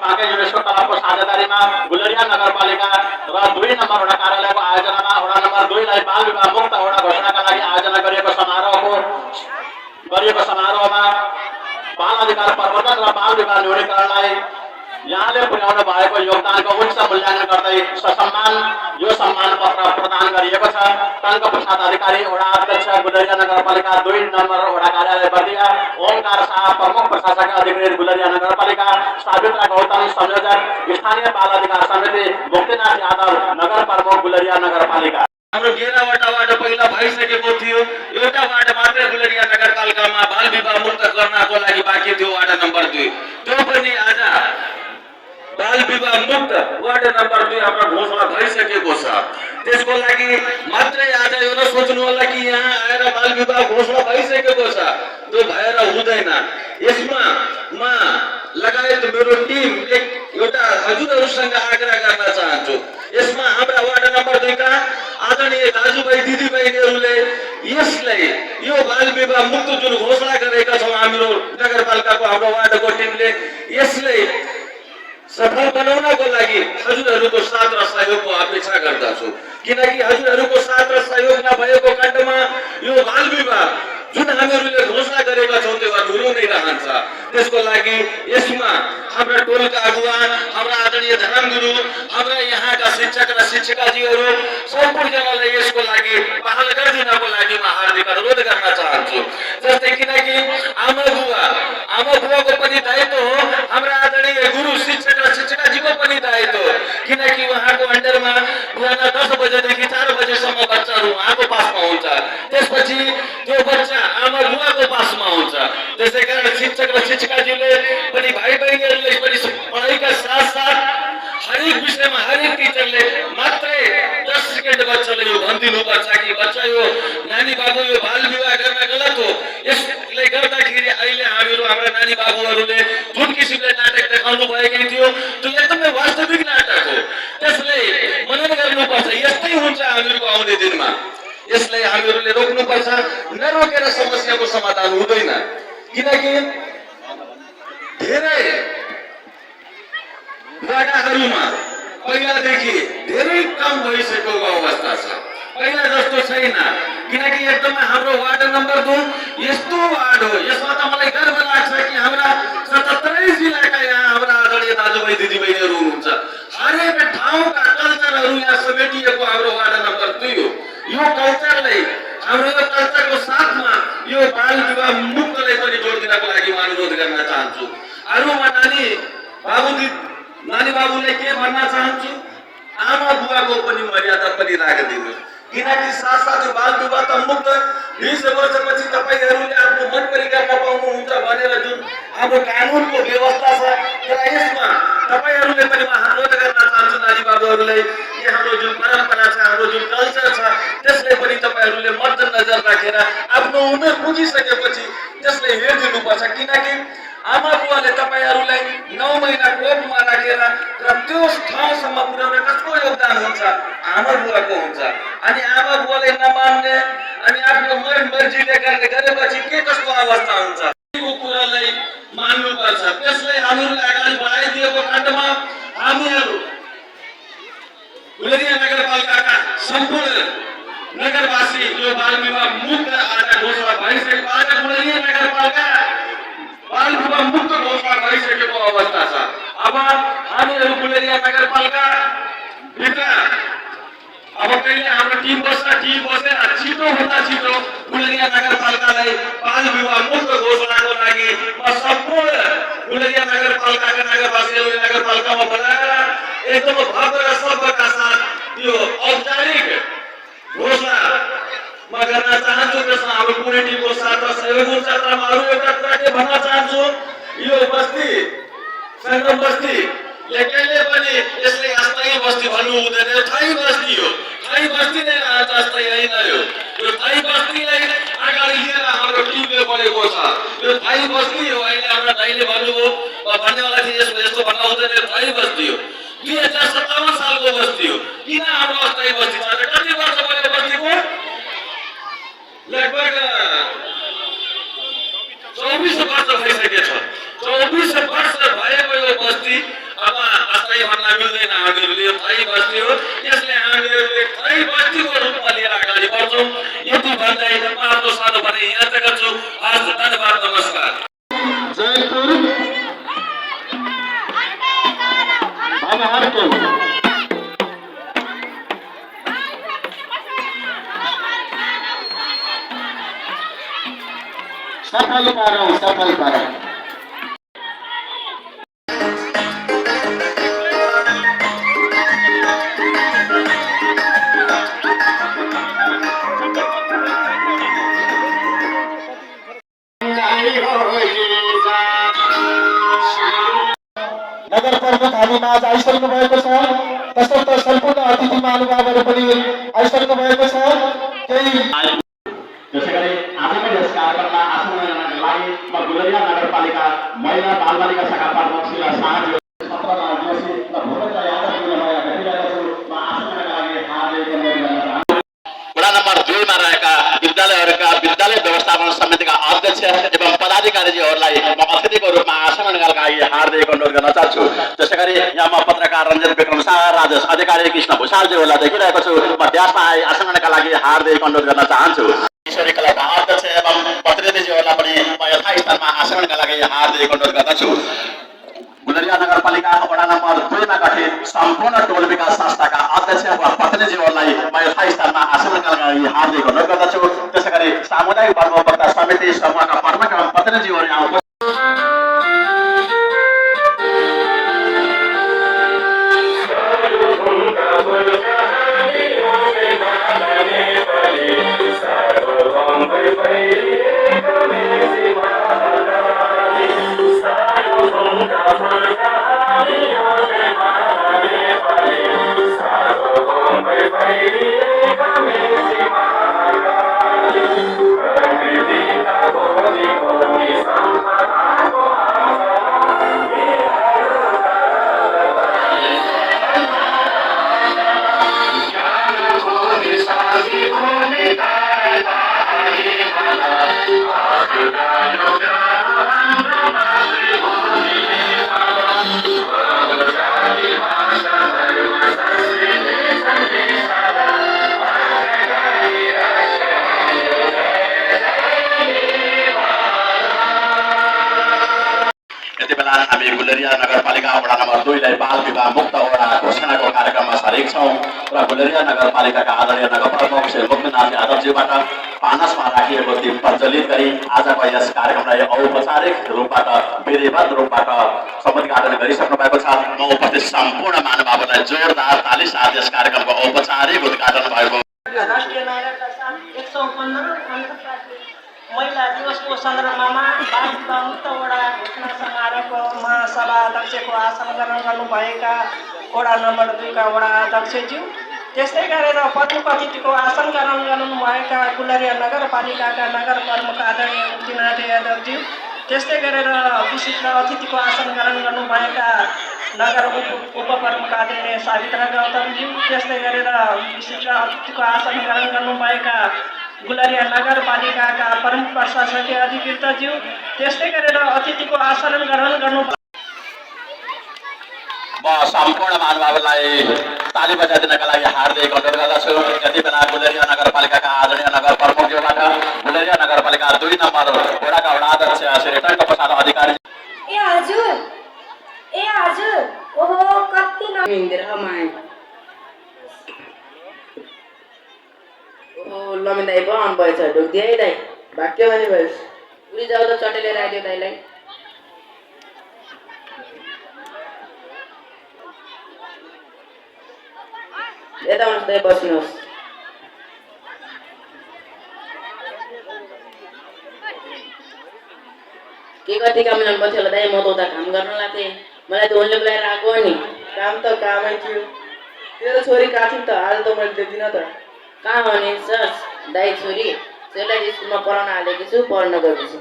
पाके UNESCO तलबको साझेदारीमा Gulariya नगरपालिका र 2 number वडा कार्यालयको आयोजनामा वडा नम्बर 2 लाई बाल विवाह मुक्त वडा घोषणाका लागि आयोजना गरिएको समारोहमा बाल अधिकार प्रवर्धन र बाल विवाह न्यूनीकरणलाई यहाँले पुर्याउनु भएको योगदानको उच्च मूल्याङ्कन गर्दै ससम्मान यो सम्मान पत्र प्रदान गरिएको छ। टङ्क प्रसाद अधिकारी वडा अध्यक्ष गुलरिया नगरपालिका 2 नम्बर वडा कार्यालय बर्दिया, ओमकार शाह प्रमुख प्रशासक अधिकृत गुलरिया नगरपालिका, सावित्रा गौतम संयोजक स्थानीय बाल अधिकार समिति, मुक्तिनाथ यादव नगर प्रमुख गुलरिया नगरपालिका। हाम्रो 11वटा वार्ड पहिला भइसकेको थियो, एउटा वार्ड मात्रै गुलरिया नगरपालिकामा बाल विवाह मुक्त गर्नको लागि बाँकी थियो, वार्ड नम्बर 2। त्यो पनि आज बाल विवाह मुक्त वार्ड नम्बर 2 हाम्रो घोषणा भइसकेको छ। त्यसको लागि मात्रै आज यो नसोच्नु होला कि यहाँ आएर बाल विवाह घोषणा भइसकेको छ, त्यो भएर हुँदैन। यसमा म लगायत मेरो टिम एउटा हजुरहरूसँग आग्रह गर्न चाहन्छु। यसमा हाम्रा वार्ड नम्बर 2 का आदरणीय दाजुभाइ दिदीबहिनीहरूले यसलाई यो बाल विवाह मुक्त जुन घोषणा गरेका छौँ हाम्रो नगरपालिकाको हाम्रो वार्डको टिमले, यसलाई सफल बनाउनको लागि हजुरहरूको साथ र सहयोगको अपेक्षा गर्दछु। किनकि हजुरहरूको साथ र सहयोग नभएको खण्डमा यो बाल विवाह जुन हामीहरूले घोषणा गरेका छौँ त्यो अधुरो नै रहन्छ। त्यसको लागि यसमा हाम्रा टोलका अगुवा, हाम्रा आदरणीय धर्म गुरु, हाम्रा यहाँका शिक्षक र शिक्षिकाजीहरू सम्पूर्णजनालाई यसको लागि पहल गरिदिनको लागि म हार्दिक अनुरोध गर्न चाहन्छु। जस्तै किनकि आमा बुवाको पनि दायित्व हो, हाम्रा आदरणीय गुरु शिक्षक र शिक्षिकाजीको पनि दायित्व हो। किनकि उहाँको अन्डरमा बिहान 10 बजेदेखि 4 बजेसम्म बच्चाहरू उहाँको पासमा हुन्छ, त्यसपछि त्यो बच्चा आमा बुवाको पासमा हुन्छ। त्यसै कारण शिक्षक र शिक्षिकाजीले पनि भाइ बहिनीहरूले पनि पढाइका साथसाथ हरेक विषयमा हरेक टिचरले मात्रै 10 सेकेन्ड बच्चाले यो भनिदिनुपर्छ कि बच्चा यो नानी बाबु यो बाल विवाह गर्न गलत हो। यसले गर्दाखेरि अहिले हाम्रा नानी बाबुहरूले जुन किसिमले नाटक देखाउनु भएकै थियो त्यो एकदमै वास्तविक नाटक हो। त्यसले मनन गर्नुपर्छ। यस्तै हुन्छ हामीहरूको आउने दिनमा। यसलाई हामीहरूले रोक्नुपर्छ। नरोकेर समस्याको समाधान हुँदैन। किनकि धेरै वडाहरूमा पहिलादेखि धेरै कम भइसकेको अवस्था छ, पहिला जस्तो छैन। किनकि एकदमै हाम्रो वार्ड नम्बर 2 यस्तो वार्ड हो, यसमा त मलाई गर्व लाग्छ कि हाम्रा 77 जिल्लाका यहाँ हाम्रा आदरणीय दाजुभाइ दिदीबहिनीहरू हुनुहुन्छ। हरेक ठाउँका कल्चरहरू यहाँ समेटिएको हाम्रो वार्ड नम्बर 2 हो। यो कल्चरलाई हाम्रो यो कल्चरको साथमा यो बाल विवाह मुक्तलाई पनि जोड दिनको लागि म अनुरोध गर्न चाहन्छु। अरूमा नानी बाबुले के भन्न चाहन्छु, आमा बुवाको पनि मर्यादा पनि राखिदिनु। किनकि साथसाथ यो बाल विवाह त मुक्त 20 वर्षपछि तपाईहरूले आफ्नो मन पनि गर्न पाउनुहुन्छ भनेर जुन हाम्रो कानुनको व्यवस्था छ, तर यसमा तपाईहरूले पनि म अनुरोध गर्न चाहन्छु नानी बाबुहरूलाई कि हाम्रो जुन परम्परा छ, हाम्रो जुन कल्चर छ, त्यसलाई पनि तपाईहरूले मध्यनजर राखेर आफ्नो उमेर पुगिसकेपछि त्यसलाई हेरिदिनुपर्छ। किनकि आमा बुवाले तपाईहरूलाई 9 महिना कोखमा राखेर र त्यो ठाउँसम्म पुर्याउन कसको योगदान हुन्छ? आमा बुवाको हुन्छ। अनि आमा बुवाले नमान्ने अनि आफ्नो मर्जीले गरेपछि के कस्तो अवस्था हुन्छ? यो कुरालाई मान्नुपर्छ। त्यसलाई हामीहरूले अगाडि बढाइदिएको खण्डमा हामीहरू गुलरिया नगरपालिकाका सम्पूर्ण नगरवासी यो बाल विवाह मुक्त आज घोषणा भइसकेको, आज गुलरिया नगरपालिका बाल विवाह मुक्त घोषणा भइसकेको अवस्था छ। अब हामीहरू गुलरिया नगरपालिका भित्र अब कहिले हाम्रो टिम बसेर छिटोभन्दा छिटो गुलरिया नगरपालिकालाई बाल विवाह मुक्त घोषणाको लागि म सम्पूर्ण गुलरिया नगरपालिकाका नगरवासीहरूले नगरपालिकामा बोलाएर एकदम भव्य र सभ्यका साथ यो औपचारिक घोषणा म गर्न चाहन्छु। त्यसमा हाम्रो पुरै टिमको साथ र सहयोग हुन्छ। तर म अरू एउटा कुरा के भन्न चाहन्छु, यो बस्ती सङ्गम बस्ती कहिले पनि यसले अस्थायी बस्ती भन्नु हुँदैन। यो थाई बस्ती हो, थाई बस्ती नै रहन्छ, अस्थायी होइन। यो थाई बस्तीलाई अगाडि लिएर हाम्रो टिमले बनेको छ। यो थाई बस्ती हो। अहिले हाम्रा दाइले भन्नुभयो भन्नेवाला थिए यस्तो भन्न हुँदैन, यो थाई बस्ती हो। 2057 सालको बस्ती हो। किन हाम्रो अस्थायी बस्ती छ? कति वर्ष भयो बस्तीको? लगभग 24 वर्ष भइसकेको छ। 24 वर्ष भएको यो बस्ती भाइ भन्न मिल्दैन। हामीहरूले भाइ बस्ती हो, यसले हामीहरूले भाइ बस्तीको रूपमा लिएर अगाडि बढ्छौँ। यति भन्दै आफ्नो सानो भने यहाँ चाहिँ गर्छु। हस्, धन्यवाद, नमस्कार। जयपुर बाबाहरूको सफल पारौँ। नगर प्रमुख हामीमा आज आइसक्नु भएको छ। तसर्थ सम्पूर्ण अतिथि महानुभावहरू पनि आइसक्नु भएको छ। त्यसै गरी आजको यस कार्यक्रममा आसन लिनको लागि म गुलरिया नगरपालिका महिला बालबालिका शाखा प्रमुख शिला शाहजी 17 दिवसीय र भूपेन्द्र यादवजीलाई म यहाँ भेटिरहेको छु। म आसन लिनको लागि हार्दिक अनुरोध गर्न चाहन्छु। वडा नम्बर 2 मा रहेका विद्यालयहरूका विद्यालय व्यवस्थापन समितिका अध्यक्ष एवं पदाधिकारीजीहरूलाई म अतिथिको रूपमा आसन लिनको लागि हार्दिक अनुरोध गर्न चाहन्छु। त्यसै गरी यहाँ म पत्रकार रञ्जन विक्रम शाह, राजेश अधिकारी, कृष्ण भूषालजीहरूलाई देखिरहेको छु। म त्यसमा आसन लिनको लागि हार्दिक अनुरोध गर्न चाहन्छु। किशोरी क्लबका अध्यक्ष एवं प्रतिनिधिजीहरूलाई पनि म यथास्थलमा आसन लिनको लागि हार्दिक अनुरोध गर्दछु। गुलरिया नगरपालिका वडा नम्बर 2 मा गठित सम्पूर्ण टोल विकास संस्थाका अध्यक्ष वा प्रतिनिधिजीहरूलाई म यथास्थलमा आसन लिनको लागि हार्दिक अनुरोध गर्दछु। त्यसै गरी सामुदायिक धर्मोपभोक्ता समिति समूहका प्रमुख एवं प्रतिनिधिहरू यहाँ हामी गुलरिया नगरपालिका वडा नम्बर 2 लाई बाल विवाह मुक्त वडा घोषणाको कार्यक्रममा सारेक छौँ र गुलरिया नगरपालिकाका आदरणीय नगर प्रमुख श्री मुक्तिनाथ यादवजीबाट पानसमा राखिएको दीप प्रज्वलित गरी आजको यस कार्यक्रमलाई औपचारिक रूपबाट विधिवत रूपबाट समुद्घाटन गरिसक्नु भएको छ। म उपस्थित सम्पूर्ण महानुभावहरूलाई जोरदार ताली साथ यस कार्यक्रमको औपचारिक उद्घाटन भएको राष्ट्रिय नागरिकका साथ 115 महिला दिवसको सन्दर्भमा बाल विवाह मुक्त वडा घोषणा समारोहको महासभा अध्यक्षको आसन ग्रहण गर्नुभएका वडा नम्बर 2 का वडा अध्यक्षज्यू, त्यस्तै गरेर प्रमुख अतिथिको आसन ग्रहण गर्नुभएका गुलरिया नगरपालिकाका नगर प्रमुख आदरणीय मुक्तिनाथ यादवज्यू, त्यस्तै गरेर विशिष्ट अतिथिको आसन ग्रहण गर्नुभएका नगर उपप्रमुख आदरणीय सावित्रा गौतमज्यू, त्यस्तै गरेर विशिष्ट अतिथिको आसन ग्रहण गर्नुभएका गुलरिया नगरपालिकाका प्रमुख प्रशासकीय अधिकृतज्यू, त्यस्तै गरेर अतिथिको आसन ग्रहण गर्नु म सम्पूर्ण महानुभावलाई ताली बजाइदिनका लागि हार्दिक अनुरोध गर्दछु। यति बेला गुलरिया नगरपालिकाका आदरणीय नगर प्रमुखज्यूबाट गुलरिया नगरपालिका 2 नम्बर वडाका वडा अध्यक्ष श्री टङ्क प्रसाद अधिकारी। ए हजुर ओहो कति नमिन्दिर हमाय ओ लमिन दाइ बन भएछ ढोक दिए दाइ भाग्य भने भएछ उडी जाऊ त चटेले राख्यो दाइलाई। यता आउनुहोस् दाइ बस्नुहोस्। के कति काम ल्याउनु पर्थ्यो होला दाइ, म त उता काम गर्न लाग्थेँ, मलाई त उनले बोलाएर आएको नि। काम त कामै थियो, तेरो छोरी कहाँ थिइन् त? आज त मैले देख्दिनँ त। कहाँ हो नि सर दाइ छोरी छोरीलाई स्कुलमा पढाउन हालेको छु, पढ्न गएको छु।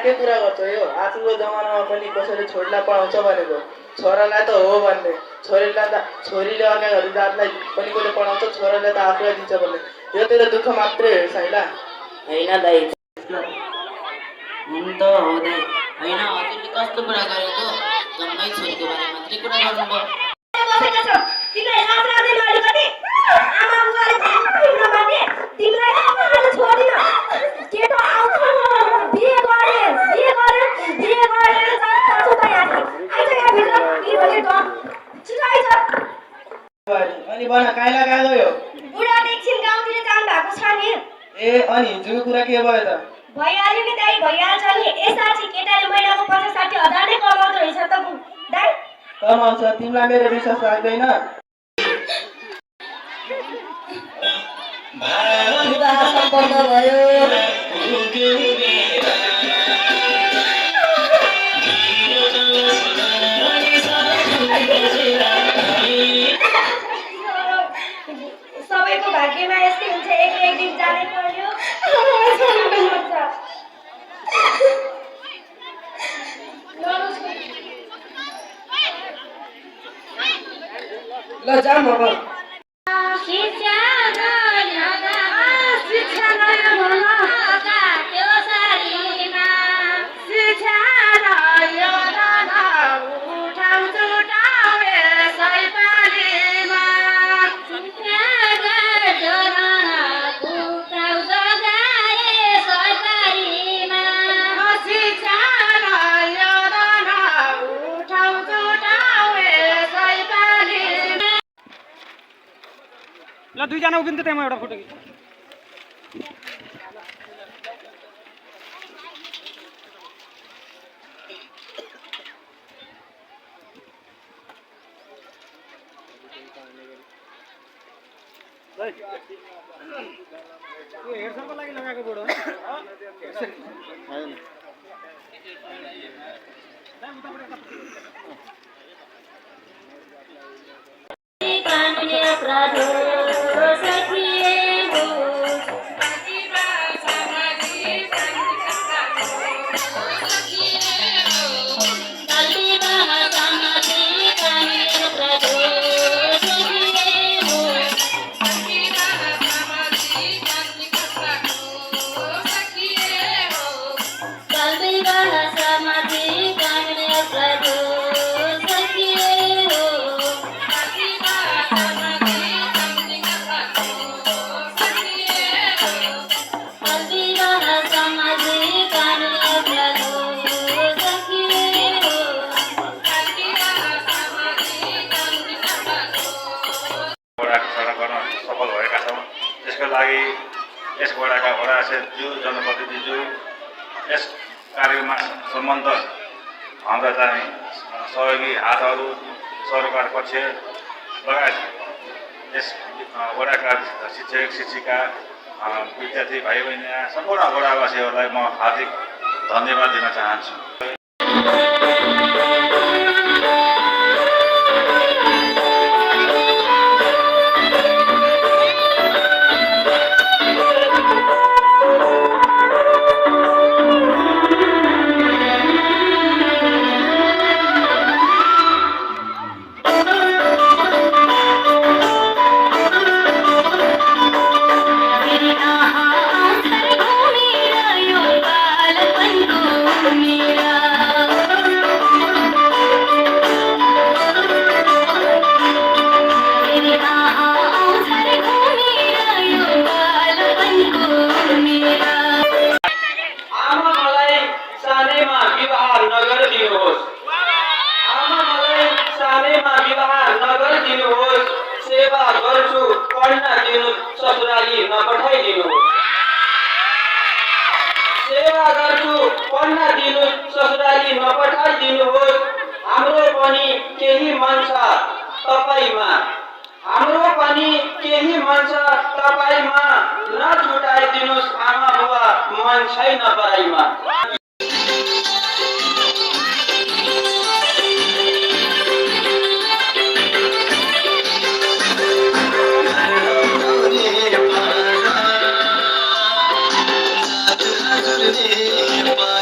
के कुरा गर्छौ यो? आजको जमानामा पनि कसैले छोरीलाई पढाउँछ भनेको छोरालाई त हो भन्ने, छोरीले अर्काको जातलाई पनि कसले पढाउँछ, छोराले त आफूलाई दिन्छ भन्ने। यो तेरो दुःख मात्रै हेर्छ हैन? होइन दाइ हुन त हो दाइ, होइन हजुरले कस्तो कुरा गरेको, जम्मै छोरीको बारेमा मात्रै कुरा गर्नुभयो। बसेका छौ तिमीलाई लाज लाग्दैन अलिकति आमा बुवाले तिम्रो माने तिमीलाई आज छोडिन केटो आउँछ बिहे गरे जान्छु त यहाँ आइज यहाँ भित्र के भने त छिटो आइज अनि बना काइला कहाँ गयो बुढा एकछिन गाउँतिर जानु भएको छ नि ए अनि हिजोको कुरा के भयो त भइहाल्यो नि दाइ भइहाल्छ नि यसपछि केटाले महिनाको 50-60 हजार नै कमाउँदो रहेछ त दाइ कमाउँछ तिमीलाई मेरो विश्वास लाग्दैन विवाह सम्पन्न भयो सबैको भाग्यमा यस्तै हुन्छ एक दिन जानै पर्यो ल जाम अब ल दुईजना उभिन्छ त्यहाँ म एउटा फोटो खिच्छु यो हेडसनको लागि लगाएको बोर्ड हो सफल भएका छौँ त्यसको लागि यस वडाका वडा अध्यक्षज्यू जनप्रतिनिधिज्यू यस कार्यमा सम्बन्ध हाम्रा चाहिँ सहयोगी हातहरू सरकार पक्ष लगायत यस वडाका शिक्षक शिक्षिका विद्यार्थी भाइ बहिनी सम्पूर्ण वडावासीहरूलाई म हार्दिक धन्यवाद दिन चाहन्छु हाम्रो पनि केही मन छ तपाईमा नछुटाइदिनुस् आमा बुवा मन छैन पढाइमा Thank you.